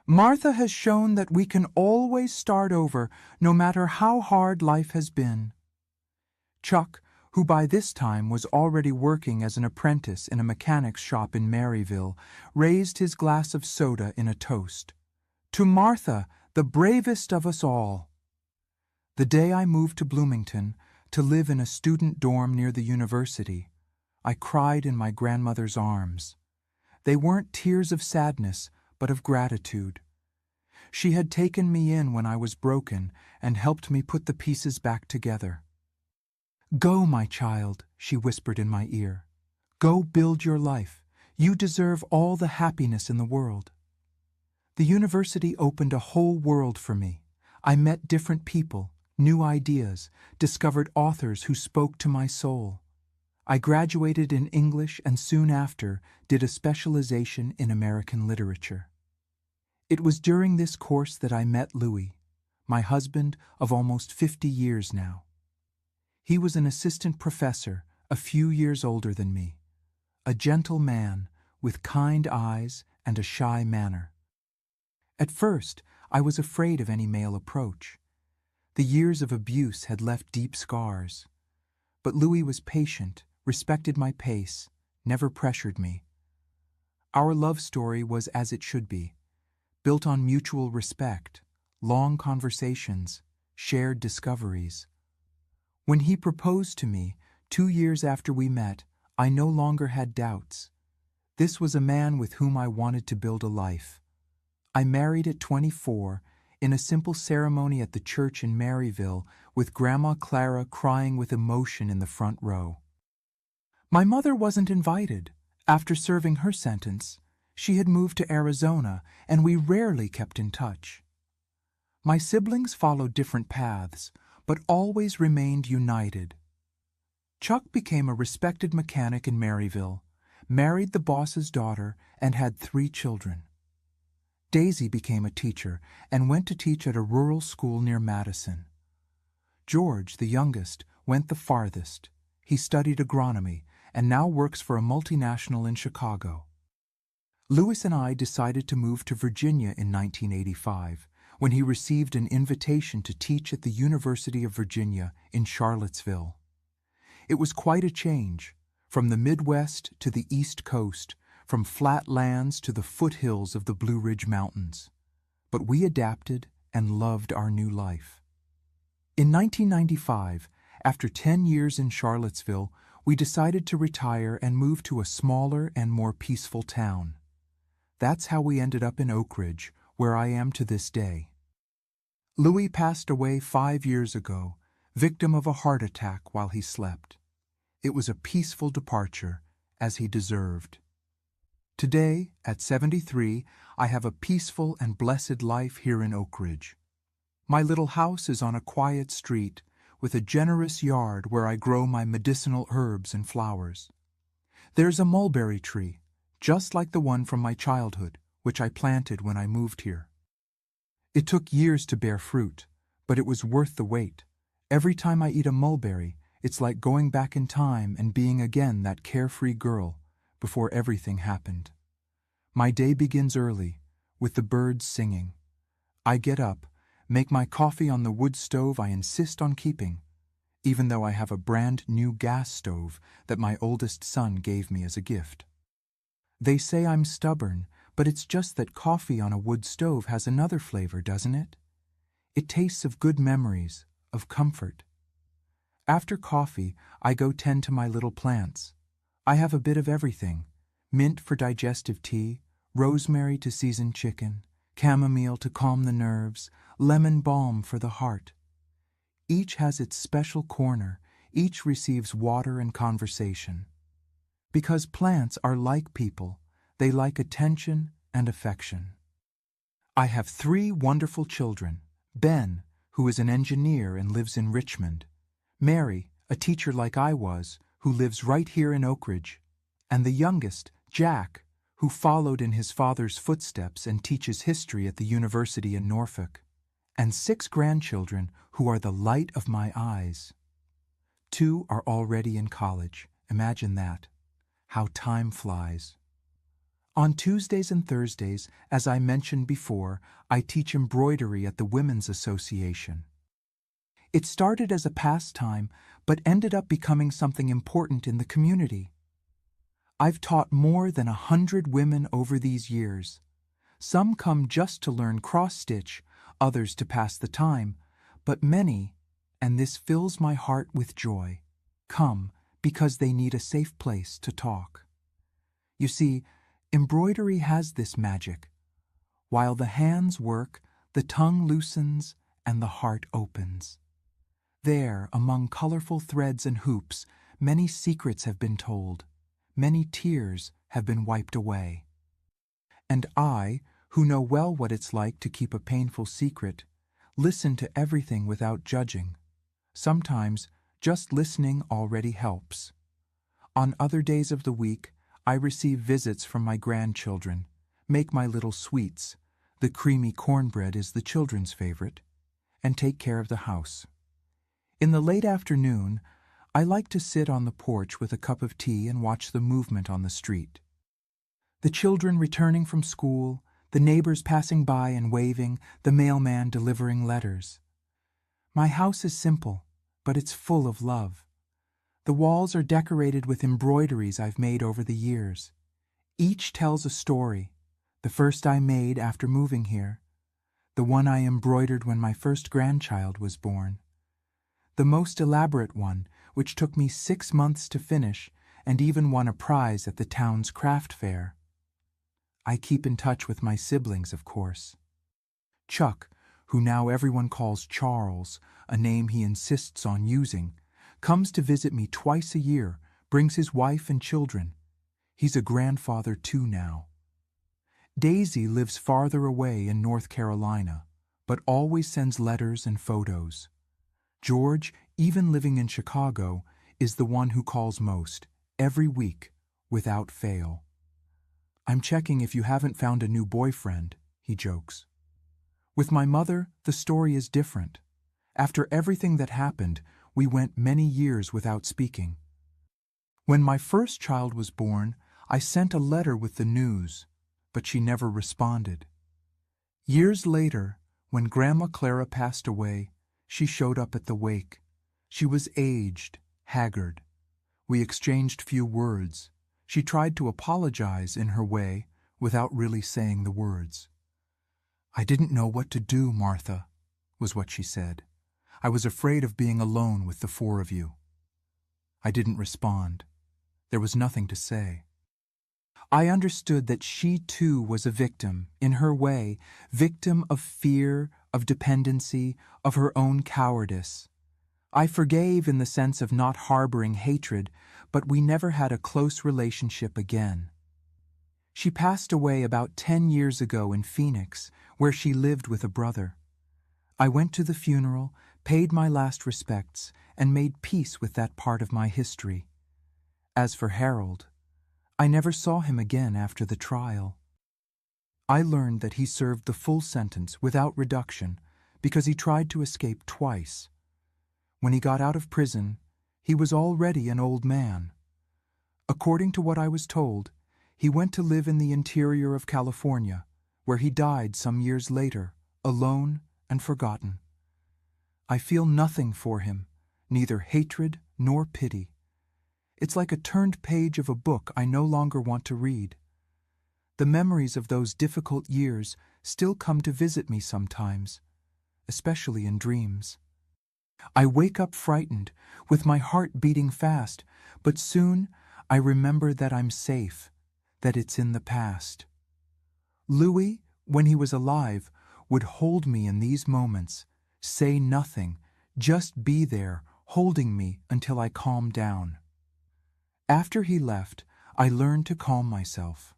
"Martha has shown that we can always start over, no matter how hard life has been." Chuck, who by this time was already working as an apprentice in a mechanic's shop in Maryville, raised his glass of soda in a toast. To Martha, the bravest of us all. The day I moved to Bloomington to live in a student dorm near the university, I cried in my grandmother's arms. They weren't tears of sadness, but of gratitude. She had taken me in when I was broken and helped me put the pieces back together. "Go, my child," she whispered in my ear. "Go build your life. You deserve all the happiness in the world." The university opened a whole world for me. I met different people, new ideas, discovered authors who spoke to my soul. I graduated in English and soon after did a specialization in American literature. It was during this course that I met Louis, my husband of almost 50 years now. He was an assistant professor, a few years older than me, a gentle man with kind eyes and a shy manner. At first, I was afraid of any male approach. The years of abuse had left deep scars. But Louis was patient, respected my pace, never pressured me. Our love story was as it should be, built on mutual respect, long conversations, shared discoveries. When he proposed to me, 2 years after we met, I no longer had doubts. This was a man with whom I wanted to build a life. I married at 24, in a simple ceremony at the church in Maryville, with Grandma Clara crying with emotion in the front row. My mother wasn't invited. After serving her sentence, she had moved to Arizona, and we rarely kept in touch. My siblings followed different paths, but always remained united. Chuck became a respected mechanic in Maryville, married the boss's daughter, and had 3 children. Daisy became a teacher and went to teach at a rural school near Madison. George, the youngest, went the farthest. He studied agronomy and now works for a multinational in Chicago. Louis and I decided to move to Virginia in 1985 when he received an invitation to teach at the University of Virginia in Charlottesville. It was quite a change, from the Midwest to the East Coast, from flat lands to the foothills of the Blue Ridge Mountains. But we adapted and loved our new life. In 1995, after 10 years in Charlottesville, we decided to retire and move to a smaller and more peaceful town. That's how we ended up in Oak Ridge, where I am to this day. Louis passed away 5 years ago, victim of a heart attack while he slept. It was a peaceful departure, as he deserved. Today, at 73, I have a peaceful and blessed life here in Oak Ridge. My little house is on a quiet street with a generous yard where I grow my medicinal herbs and flowers. There's a mulberry tree, just like the one from my childhood, which I planted when I moved here. It took years to bear fruit, but it was worth the wait. Every time I eat a mulberry, it's like going back in time and being again that carefree girl before everything happened. My day begins early, with the birds singing. I get up, make my coffee on the wood stove I insist on keeping, even though I have a brand new gas stove that my oldest son gave me as a gift. They say I'm stubborn, but it's just that coffee on a wood stove has another flavor, doesn't it? It tastes of good memories, of comfort. After coffee, I go tend to my little plants. I have a bit of everything: mint for digestive tea, rosemary to season chicken, chamomile to calm the nerves, lemon balm for the heart. Each has its special corner, each receives water and conversation. Because plants are like people, they like attention and affection. I have 3 wonderful children: Ben, who is an engineer and lives in Richmond; Mary, a teacher like I was, who lives right here in Oak Ridge; and the youngest, Jack, who followed in his father's footsteps and teaches history at the university in Norfolk; and 6 grandchildren who are the light of my eyes. 2 are already in college. Imagine that. How time flies. On Tuesdays and Thursdays, as I mentioned before, I teach embroidery at the Women's Association. It started as a pastime, but ended up becoming something important in the community. I've taught more than 100 women over these years. Some come just to learn cross-stitch, others to pass the time, but many, and this fills my heart with joy, come because they need a safe place to talk. You see, embroidery has this magic. While the hands work, the tongue loosens and the heart opens. There, among colorful threads and hoops, many secrets have been told, many tears have been wiped away. And I, who know well what it's like to keep a painful secret, listen to everything without judging. Sometimes, just listening already helps. On other days of the week, I receive visits from my grandchildren, make my little sweets, the creamy cornbread is the children's favorite, and take care of the house. In the late afternoon, I like to sit on the porch with a cup of tea and watch the movement on the street. The children returning from school, the neighbors passing by and waving, the mailman delivering letters. My house is simple, but it's full of love. The walls are decorated with embroideries I've made over the years. Each tells a story. The first I made after moving here. The one I embroidered when my first grandchild was born. The most elaborate one, which took me 6 months to finish and even won a prize at the town's craft fair. I keep in touch with my siblings, of course. Chuck, who now everyone calls Charles, a name he insists on using, comes to visit me twice a year, brings his wife and children. He's a grandfather too now. Daisy lives farther away in North Carolina, but always sends letters and photos. George, even living in Chicago, is the one who calls most, every week, without fail. "I'm checking if you haven't found a new boyfriend," he jokes. With my mother, the story is different. After everything that happened, we went many years without speaking. When my first child was born, I sent a letter with the news, but she never responded. Years later, when Grandma Clara passed away, she showed up at the wake. She was aged, haggard. We exchanged few words. She tried to apologize in her way without really saying the words. "I didn't know what to do, Martha," was what she said. "I was afraid of being alone with the 4 of you." I didn't respond. There was nothing to say. I understood that she too was a victim, in her way, victim of fear, of dependency, of her own cowardice. I forgave in the sense of not harboring hatred, but we never had a close relationship again. She passed away about 10 years ago in Phoenix, where she lived with a brother. I went to the funeral, paid my last respects, and made peace with that part of my history. As for Harold, I never saw him again after the trial. I learned that he served the full sentence without reduction because he tried to escape twice. When he got out of prison, he was already an old man. According to what I was told, he went to live in the interior of California, where he died some years later, alone and forgotten. I feel nothing for him, neither hatred nor pity. It's like a turned page of a book I no longer want to read. The memories of those difficult years still come to visit me sometimes, especially in dreams. I wake up frightened, with my heart beating fast, but soon I remember that I'm safe, that it's in the past. Louis, when he was alive, would hold me in these moments, say nothing, just be there, holding me until I calmed down. After he left, I learned to calm myself.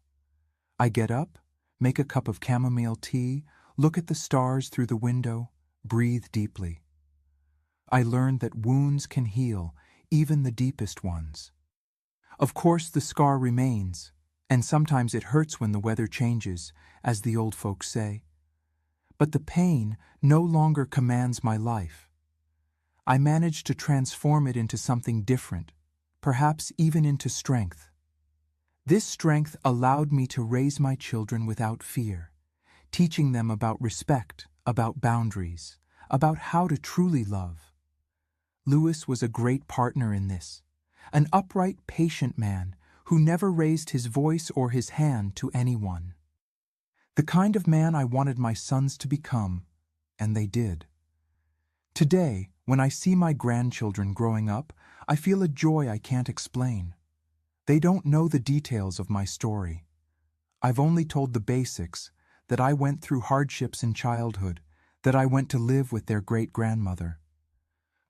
I get up, make a cup of chamomile tea, look at the stars through the window, breathe deeply. I learned that wounds can heal, even the deepest ones. Of course, the scar remains, and sometimes it hurts when the weather changes, as the old folks say. But the pain no longer commands my life. I managed to transform it into something different, perhaps even into strength. This strength allowed me to raise my children without fear, teaching them about respect, about boundaries, about how to truly love. Louis was a great partner in this, an upright, patient man who never raised his voice or his hand to anyone. The kind of man I wanted my sons to become, and they did. Today, when I see my grandchildren growing up, I feel a joy I can't explain. They don't know the details of my story. I've only told the basics, that I went through hardships in childhood, that I went to live with their great-grandmother.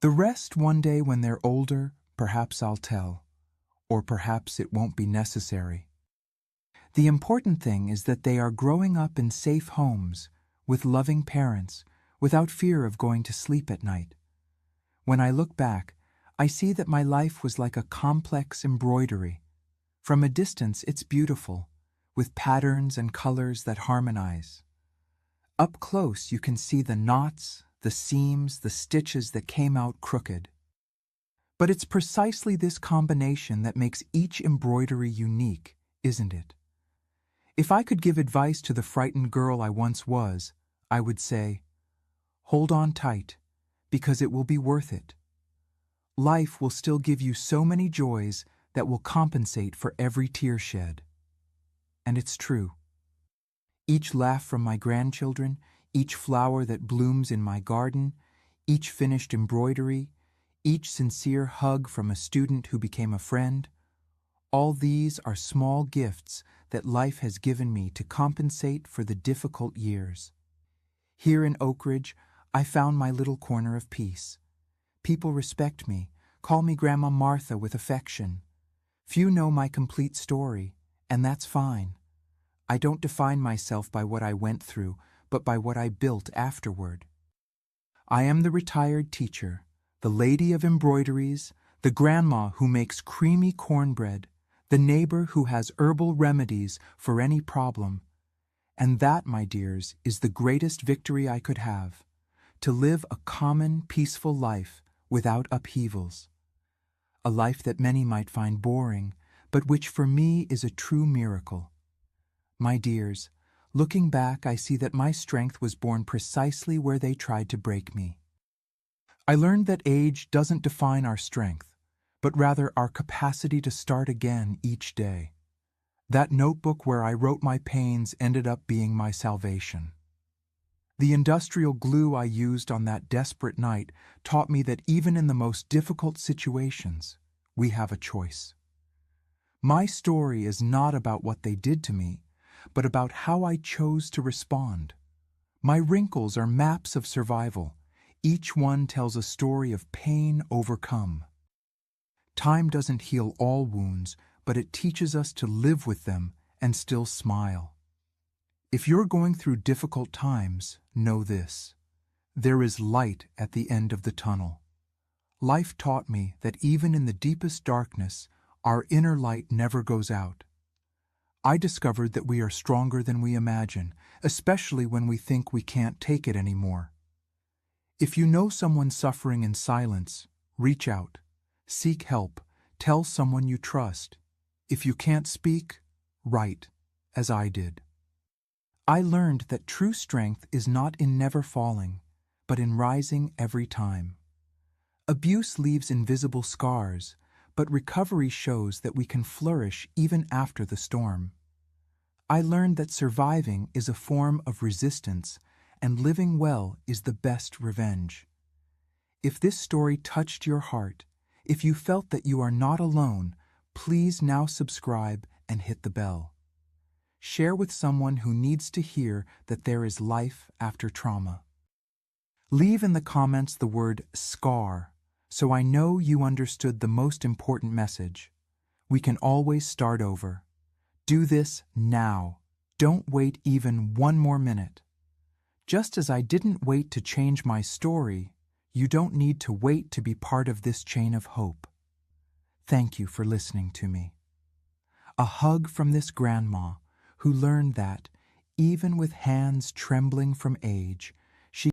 The rest one day when they're older, perhaps I'll tell, or perhaps it won't be necessary. The important thing is that they are growing up in safe homes, with loving parents, without fear of going to sleep at night. When I look back, I see that my life was like a complex embroidery. From a distance, it's beautiful, with patterns and colors that harmonize. Up close, you can see the knots, the seams, the stitches that came out crooked. But it's precisely this combination that makes each embroidery unique, isn't it? If I could give advice to the frightened girl I once was, I would say, hold on tight, because it will be worth it. Life will still give you so many joys that will compensate for every tear shed. And it's true. Each laugh from my grandchildren, each flower that blooms in my garden, each finished embroidery, each sincere hug from a student who became a friend, all these are small gifts that life has given me to compensate for the difficult years. Here in Oak Ridge, I found my little corner of peace. People respect me, call me Grandma Martha with affection. Few know my complete story, and that's fine. I don't define myself by what I went through, but by what I built afterward. I am the retired teacher, the lady of embroideries, the grandma who makes creamy cornbread, the neighbor who has herbal remedies for any problem. And that, my dears, is the greatest victory I could have, to live a common, peaceful life without upheavals. A life that many might find boring, but which for me is a true miracle. My dears, looking back, I see that my strength was born precisely where they tried to break me. I learned that age doesn't define our strength, but rather our capacity to start again each day. That notebook where I wrote my pains ended up being my salvation. The industrial glue I used on that desperate night taught me that even in the most difficult situations, we have a choice. My story is not about what they did to me, but about how I chose to respond. My wrinkles are maps of survival. Each one tells a story of pain overcome. Time doesn't heal all wounds, but it teaches us to live with them and still smile. If you're going through difficult times, know this: there is light at the end of the tunnel. Life taught me that even in the deepest darkness, our inner light never goes out. I discovered that we are stronger than we imagine, especially when we think we can't take it anymore. If you know someone suffering in silence, reach out, seek help, tell someone you trust. If you can't speak, write, as I did. I learned that true strength is not in never falling, but in rising every time. Abuse leaves invisible scars, but recovery shows that we can flourish even after the storm. I learned that surviving is a form of resistance, and living well is the best revenge. If this story touched your heart, if you felt that you are not alone, please now subscribe and hit the bell. Share with someone who needs to hear that there is life after trauma. Leave in the comments the word SCAR, so I know you understood the most important message. We can always start over. Do this now. Don't wait even one more minute. Just as I didn't wait to change my story, you don't need to wait to be part of this chain of hope. Thank you for listening to me. A hug from this grandma who learned that, even with hands trembling from age,